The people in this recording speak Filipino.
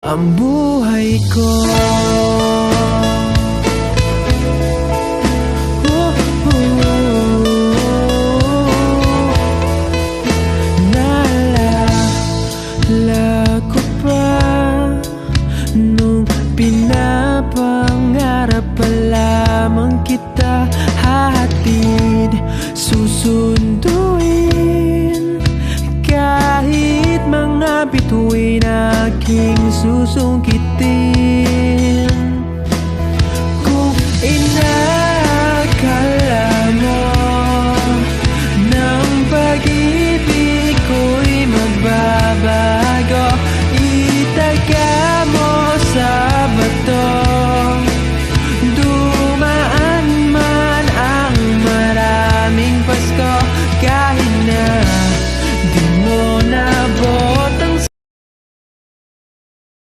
ang buhay ko. Naalala ko pa nung pinapangarap pa lamang kita, hatid, susunduin kahit mga bituin aking susungkitin.